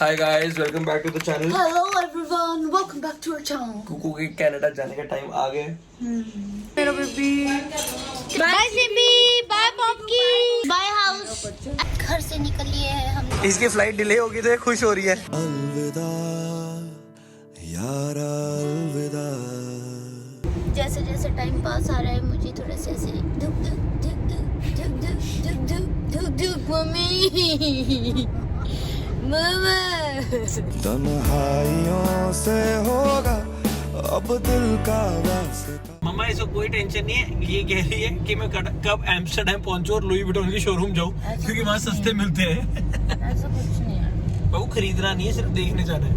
Hi guys, welcome back to the channel. Hello everyone, welcome back to our channel. Kuku के Canada जाने का time आ गए। मेरा बेबी बाय बेबी, बाय पॉपकी, बाय हाउस। घर से निकलिए हैं हम। इसकी फ्लाइट डिले हो गई तो ये खुश हो रही है। अलविदा यारा अलविदा। जैसे जैसे टाइम पास आ रहा है मुझे थोड़ा सा ऐसे धुक धुक धुक धुक धुक धुक धुक धुक धुक धुक मम्मी मामा। तन्हाइयों से होगा अब दिल का वास्ता। मम्मा इसको कोई टेंशन नहीं है, ये कह रही है कि मैं कब एम्स्टर्डम पहुंचूं और लुई विटॉन की शोरूम जाऊं क्योंकि वहाँ सस्ते मिलते हैं। ऐसा कुछ नहीं है, वो खरीदना नहीं है, सिर्फ देखने जाना है।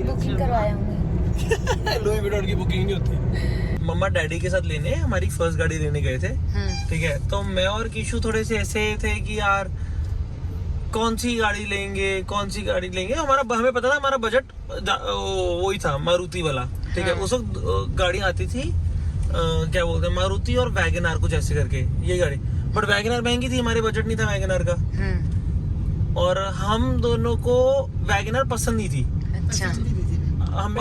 बुकिंग करवाया हूँ। लुई विटॉन की बुकिंग नहीं होती। मम्मा डैडी के साथ लेने हमारी फर्स्ट गाड़ी लेने गए थे, ठीक है। तो मैं और किशु थोड़े से ऐसे थे कि यार कौन सी गाड़ी लेंगे। हमें पता था हमारा बजट वही था, मारुति वाला, ठीक है। उस वक्त गाड़ी आती थी क्या बोलते हैं, मारुति और वैगनआर कुछ ऐसे करके ये गाड़ी। बट वैगनआर महंगी थी, हमारे बजट नहीं था वैगनआर का। और हम दोनों को वैगनआर पसंद नहीं थी। अच्छा। हम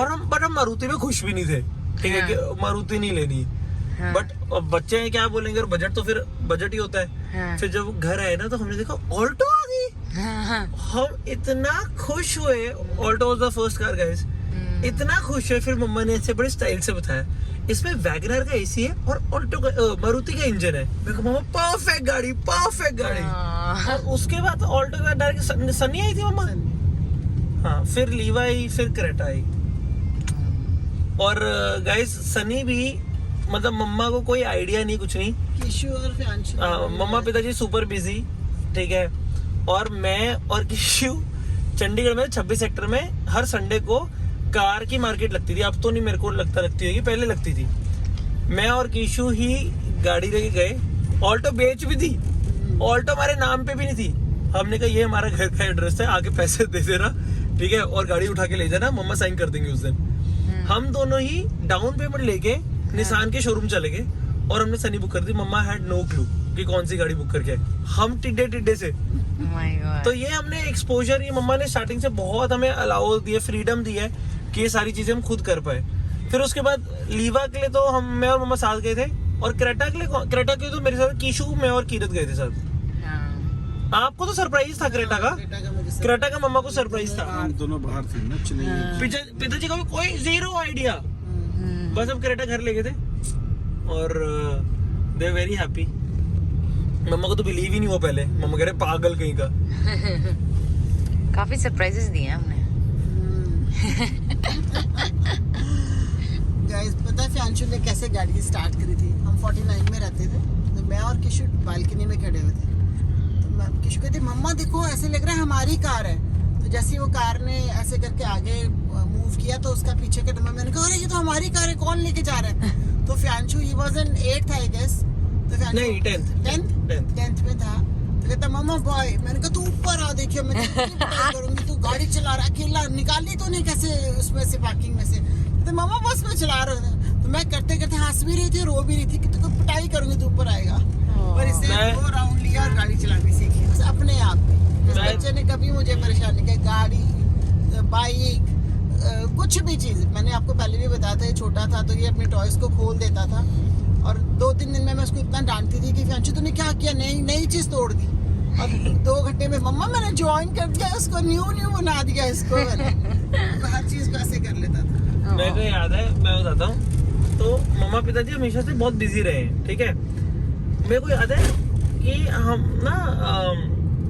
मारुति में खुश भी नहीं थे, ठीक है, कि मारुति नहीं लेनी। बट बच्चे हैं, क्या बोलेंगे, और बजट तो फिर बजट ही होता है। फिर जब घर आए ना तो हमने देखा ऑल्टो आ गई। हम इतना खुश हुए, Alto was the first car guys. इतना खुश हुए, फिर मम्मा ने ऐसे बड़े स्टाइल से बताया इसमें वैगनआर का एसी है और ऑल्टो का मारुति का इंजन है। मैं कहा मम्मा परफेक्ट गाड़ी। और उसके बाद ऑल्टो के बाद डायरेक्ट सनी आई थी मम्मा। हाँ, फिर लीवा आई, फिर क्रेटा आई। और गाइस सनी भी, मतलब मम्मा को कोई आइडिया नहीं, कुछ नहीं। किशु और फ्यांशु। मम्मा पिताजी सुपर बिजी, ठीक है। और मैं और किशु चंडीगढ़ में 26 सेक्टर में हर संडे को कार की मार्केट लगती थी। अब तो नहीं, मेरे को लगती होगी, पहले लगती थी। मैं और किशु ही गाड़ी लेके गए। ऑल्टो बेच भी थी, ऑल्टो हमारे नाम पे भी नहीं थी। हमने कहा ये हमारा घर का एड्रेस है, आके पैसे दे देना, ठीक है, और गाड़ी उठा के ले जाना, मम्मा साइन कर देंगे उस दिन। हम दोनों ही डाउन पेमेंट लेके निसान के शोरूम चले गए और हमने सनी बुक कर दी। मम्मा हैड नो क्लू कि कौन सी गाड़ी बुक करके आए। हम टिड्डे से। तो ये हमने एक्सपोजर, ये मम्मा ने स्टार्टिंग से बहुत हमें अलाउ दिया, फ्रीडम दी है कि ये सारी चीजें हम खुद कर पाए। फिर उसके बाद लीवा के लिए तो मैं और मम्मा साथ गए थे, और क्रेटा के लिए तो मेरे साथ किशु, मैं और कीरत गए थे साथ। आपको तो सरप्राइज था क्रेटा का मम्मा को सरप्राइज था। दोनों बाहर थे ना, चेन्नई। पिताजी को कोई जीरो आइडिया, बस हम क्रेटा घर ले गए थे और दे आर वेरी हैप्पी। मम्मा को तो बिलीव ही नहीं हुआ पहले, मम्मा कह रहे पागल कहीं का। काफी सरप्राइजेस दिए हैं हमने। गाइस पता है फ्यांशु ने कैसे गाड़ी स्टार्ट करी थी? हम 49 में रहते थे, तो मैं और किशु बालकनी में खड़े हुए थे। तो किशु कहती मम्मा देखो ऐसे लग रहा है हमारी कार है। तो जैसे वो कार ने ऐसे करके आगे मूव किया तो उसका पीछे का डब्बा, मैंने कहा अरे ये तो हमारी कार है, कौन लेके जा रहा है? तो फ्यांशु he was in 8th I guess, तो नहीं 10th में था। तो कहता मम्मा बॉय, मैंने कहा तू ऊपर आ, देखिए मैं करूंगी, तू गाड़ी चला रहा अकेला, निकाली तो नहीं कैसे उसमें से, पार्किंग में से? तो मम्मा बस में चला रहे थे। तो मैं करते करते हंस भी रही थी, रो भी रही थी कि तू पिटाई करूंगी, तू ऊपर आएगा। और इससे 2 राउंड लिया और गाड़ी चलानी सीखी बस अपने आप। इस बच्चे ने कभी मुझे परेशान नहीं किया। गाड़ी, बाइक, कुछ भी चीज, मैंने आपको पहले भी बताया था, ये छोटा था तो ये अपने टॉयज को खोल देता था। और 2-3 दिन में मैं उसको इतना डांटती थी कि फ्यांशु तूने क्या किया, नई चीज तोड़ दी। और 2 घंटे में मम्मा मैंने ज्वाइन कर दिया इसको, न्यू बना दिया इसको। हर चीज को ऐसे कर लेता था। मेरे को याद है, मैं बताता हूँ। तो मम्मा पिताजी हमेशा से बहुत बिजी रहे, ठीक है। मेरे को याद है कि हम ना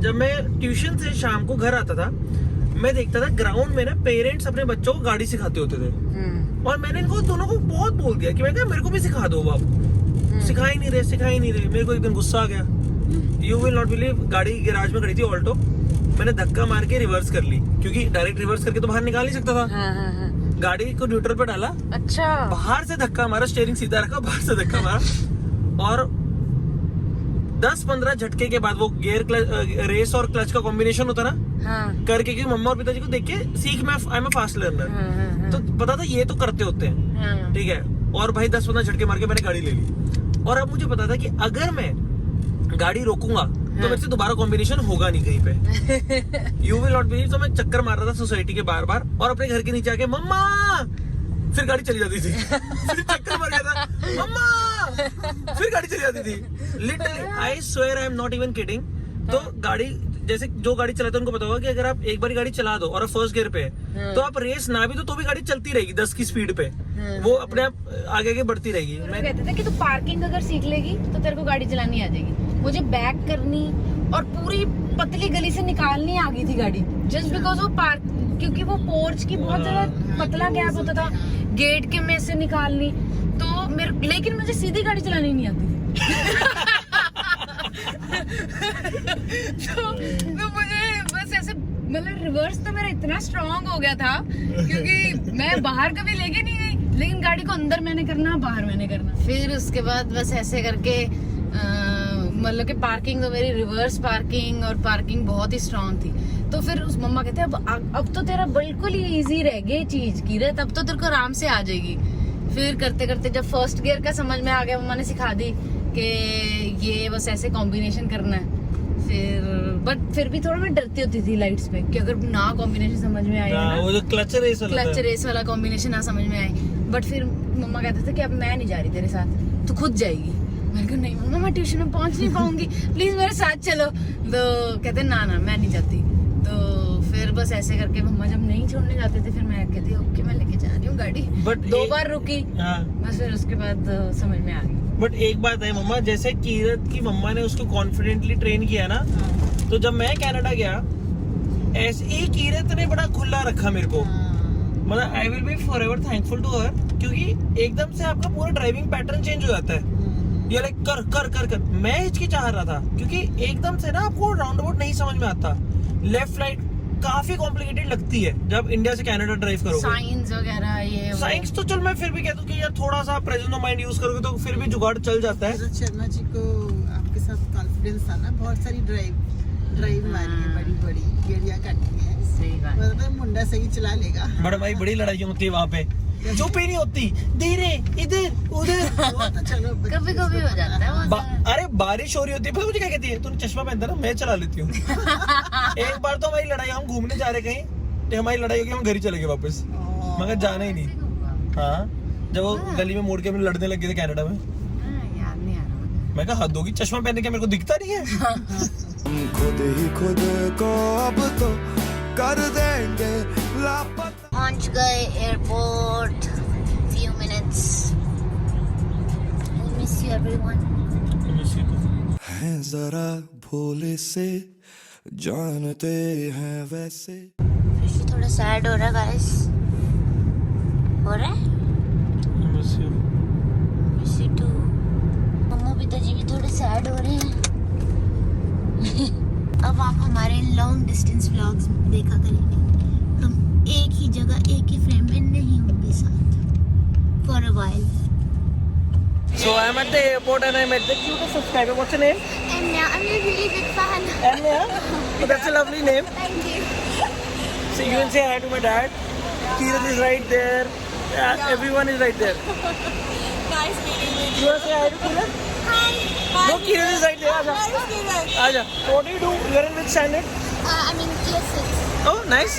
जब मैं ट्यूशन से शाम को घर आता था, मैं देखता था ग्राउंड में ना पेरेंट्स अपने बच्चों को गाड़ी सिखाते होते थे। और मैंने इनको दोनों को बहुत बोल दिया कि मैं कहा मेरे को भी सिखा दो बाप। सिखा ही नहीं रहे। मेरे को एक दिन गुस्सा आ गया। यू विल नॉट बिलीव, गाड़ी गैराज में खड़ी थी ऑल्टो, मैंने धक्का मार के रिवर्स कर ली, क्योंकि डायरेक्ट रिवर्स करके तो बाहर निकाल नहीं सकता था। गाड़ी को न्यूट्रल पे डाला, अच्छा, बाहर से धक्का मारा, स्टीयरिंग सीधा रखा, बाहर से धक्का मारा, और 10-15 झटके के बाद वो गियर रेस और क्लच का कॉम्बिनेशन होता ना, करके, क्योंकि मम्मा और पिताजी को देख के सीख, मैं I am a fast learner, तो पता था ये तो करते होते हैं, ठीक है। और भाई 10-15 झटके मार के मैंने गाड़ी ले ली। और अब मुझे पता था कि अगर मैं गाड़ी रोकूंगा तो मेरे से दोबारा कॉम्बिनेशन होगा नहीं कहीं पे। You will not believe. तो मैं चक्कर मार रहा था सोसाइटी के बार बार और अपने घर के नीचे आके मम्मा, फिर गाड़ी चली जाती थी। फिर चक्कर मार गया था मम्मा, फिर गाड़ी चली जाती थी। Literally I swear I am not even kidding. तो गाड़ी जैसे जो गाड़ी चलाते हैं उनको पता होगा कि अगर आप एक बार गाड़ी चला दो और फर्स्ट गियर पे है तो आप रेस ना भी तो भी गाड़ी चलती रहेगी 10 की स्पीड पे, वो अपने आप आगे आगे बढ़ती रहेगी। मैं कहते थे कि तू पार्किंग अगर सीख लेगी तो तेरे को गाड़ी चलानी आ जाएगी। मुझे बैक करनी और पूरी पतली गली से निकालनी आ गई थी गाड़ी, जस्ट बिकॉज वो पार्क, क्योंकि वो पोर्च की बहुत ज्यादा पतला गैप होता था, गेट के में से निकालनी तो मेरे, लेकिन मुझे सीधी गाड़ी चलानी नहीं आती थी। तो मुझे बस ऐसे मतलब रिवर्स तो मेरा इतना स्ट्रांग हो गया था क्योंकि मैं बाहर कभी लेके नहीं गई, लेकिन गाड़ी को अंदर मैंने करना, बाहर मैंने करना। फिर उसके बाद बस ऐसे करके मतलब कि पार्किंग तो मेरी रिवर्स पार्किंग और पार्किंग बहुत ही स्ट्रांग थी। तो फिर उस मम्मा कहते अब तो तेरा बिल्कुल ही इजी रह गई चीज की रे, तब तो तेरे को आराम से आ जाएगी। फिर करते करते जब फर्स्ट गियर का समझ में आ गया, मम्मा ने सिखा दी कि ये बस ऐसे कॉम्बिनेशन करना है। फिर बट फिर भी थोड़ा मैं डरती होती थी लाइट्स पे कि अगर ना कॉम्बिनेशन समझ में आए ना, वो जो क्लच रेस वाला कॉम्बिनेशन ना समझ में आए। बट फिर मम्मा कहते थे कि अब मैं नहीं जा रही तेरे साथ, तू खुद जाएगी। मैंने कहा नहीं मम्मा, मैं ट्यूशन में पहुंच नहीं पाऊंगी, प्लीज मेरे साथ चलो। तो कहते ना मैं नहीं जाती। तो फिर बस ऐसे करके मम्मा जब नहीं छोड़ने जाते थे फिर मैं कहती ओके मैं लेके जा रही हूँ गाड़ी। बट 2 बार रुकी, बस फिर उसके बाद समझ में आ गई। बट एक बात है मम्मा, जैसे कीरत की मम्मा ने उसको कॉन्फिडेंटली ट्रेन किया ना, तो जब मैं कनाडा गया ऐसे ही कीरत ने बड़ा खुला रखा मेरे को। मतलब I will be forever thankful to her, क्योंकि एकदम से आपका पूरा ड्राइविंग पैटर्न चेंज हो जाता है। ये लाइक कर कर कर कर मैं हिचकिचा रहा था क्योंकि एकदम से ना आपको राउंड अबाउट नहीं समझ में आता। लेफ्ट राइट काफी कॉम्प्लिकेटेड लगती है जब इंडिया से कनाडा ड्राइव करोगे। साइंस वगैरह ये साइंस तो चल मैं फिर भी कहता हूँ कि यार थोड़ा सा प्रेजेंस ऑफ माइंड यूज करोगे तो फिर भी जुगाड़ चल जाता है। नीरज शर्मा जी को आपके साथ कॉन्फिडेंस था ना, बहुत सारी ड्राइव मारी है, बड़ी बड़ी गेड़ियां काटी है। सही बात। मतलब मुंडा सही चला लेगा। बड़ा भाई बड़ी लड़ाई होती है वहाँ पे, चुप ही नहीं होती, धीरे इधर उधर। तो चलो कभी कभी हो जाता है वो। अरे बारिश हो रही होती है, पता मुझे क्या कहती है, तूने चश्मा पहनता ना, मैं चला लेती हूँ। एक बार तो हमारी लड़ाई, हम घूमने जा रहे कहीं, तो हमारी लड़ाई होगी, हम घर ही चले गए वापस, मगर जाना ही नहीं। हाँ, जब वो गली में मोड़ के हम लड़ने लगे थे कनाडा में। याद नहीं आ रहा। मैं कहा हद होगी, चश्मा पहनने के मेरे को दिखता नहीं है। हम खुद ही खुद को अब तो कर देंगे लापता। पहुंच गए airport, few minutes. I miss you everyone. हैं जरा भोले से जानते हैं वैसे। फिर से थोड़ा सैड हो रहा है गाइस, हो रहा है। Miss you too. मम्मा पिताजी भी थोड़े सैड हो रहे हैं। अब आप हमारे लॉन्ग डिस्टेंस व्लॉग्स देखा करेंगे, हम एक ही जगह एक ही फ्रेम में नहीं होंगे साथ for a while. So I'm at the airport and I met the cutest subscriber. What's your name? And now I'm a really big fan. Anya. Oh, that's a lovely name. Thank you. So you can say hi to my dad. Kiran is right there. Yeah, everyone is right there. Nice meeting you. You want to say hi to Kiran? Hi. No, Kiran is right there. Aja. Hi, Kiran. Aja. So what do you do? You're in which standard? I'm in tier 6. Oh, nice.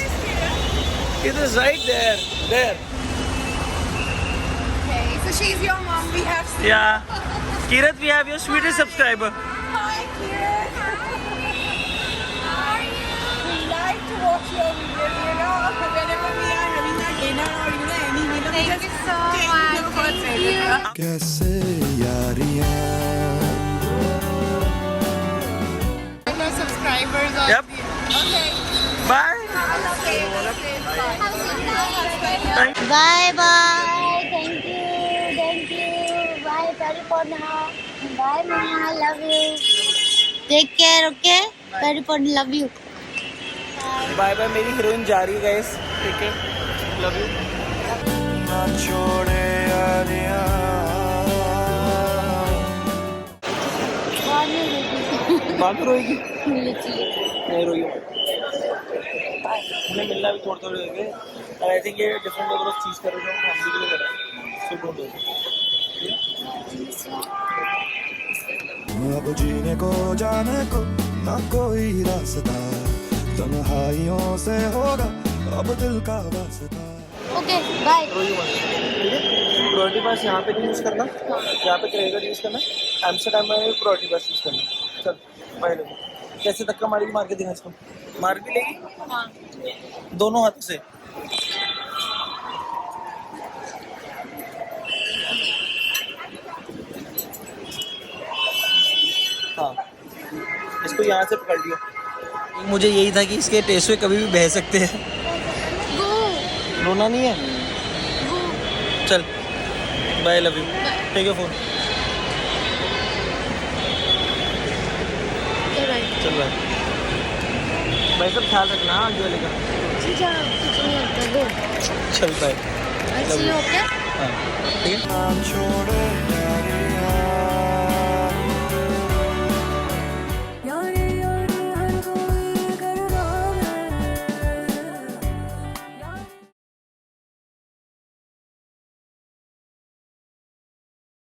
Kiran is right there. There. Okay, so she's your mom. We have. Yeah. Kiran, we have your sweetest subscriber. Hi, Kiran. How are you? We like to watch your videos, you know, whenever we are having a dinner or you know any meal. Thank you so much. Thank you. कैसे Yaariyan My subscribers are. Yep. Okay. Bye. Thank you. Bye bye. Thank you. Bye California. Bye Mama. Love you. Take care. Okay. California. Love you. Bye bye, मेरी heroine जा रही है guys, ठीक है, love you. ना छोड़े यारियां। बाद में रोएगी? नहीं रोई, हमें मिलना भी थोड़ा थोड़ा देंगे और आई थिंक ये डिफरेंट लेवल ऑफ चीज कर रहे हैं, हम भी के लिए कर रहे हैं, सो डोंट डू। अब जीने को जाने को ना कोई रास्ता, तन्हाइयों से होगा अब दिल का वास्ता। Okay bye. प्रायोरिटी पास यहाँ पे नहीं यूज़ करना, यहाँ पे क्रेडिट कार्ड यूज़ करना, एम्स्टरडैम में भी प्रायोरिटी पास यूज़ करना। चल बाय लोग। कैसे धक्का मारेगी, मार के दिखा इसको। मार भी लेगी हाँ दोनों हाथों से। हाँ इसको यहाँ से पकड़ लियो। मुझे यही था कि इसके टेस्ट में कभी भी बह सकते हैं। गो रोना नहीं है। गो चल bye, love you, take your phone. Bye. चल बाय। भाई सब ख्याल रखना आगे वाले का। ठीक है कुछ नहीं होता। गो चल bye. I see you. Okay हाँ ठीक है। छोड़ो